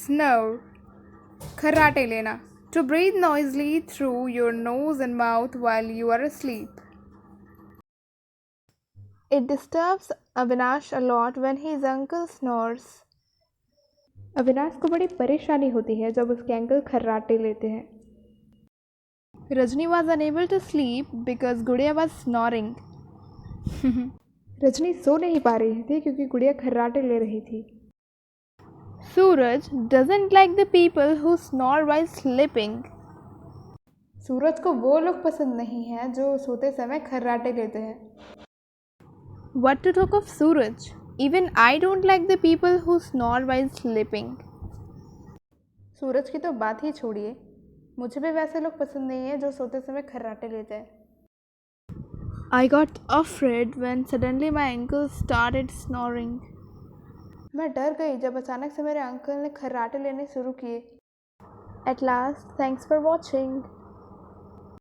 Snore. खर्राटे लेना. To breathe noisily through your nose and mouth while you are asleep. It disturbs Avinash a lot when his uncle snores. Avinash को बड़ी परेशानी होती है जब उसके अंकल खर्राटे लेते हैं. Rajni was unable to sleep because गुड़िया was snoring. रजनी सो नहीं पा रही थी क्योंकि गुड़िया खर्राटे ले रही थी. सूरज doesn't like the people who snore while sleeping. सूरज को वो लोग पसंद नहीं हैं जो सोते समय खर्राटे लेते हैं. What to talk of Suraj? Even I don't like the people who snore while sleeping. सूरज की तो बात ही छोड़िए, मुझे भी वैसे लोग पसंद नहीं है जो सोते समय खर्राटे लेते हैं. I got afraid when suddenly my uncle started snoring. मैं डर गई जब अचानक से मेरे अंकल ने खर्राटे लेने शुरू किए. At last, thanks for watching.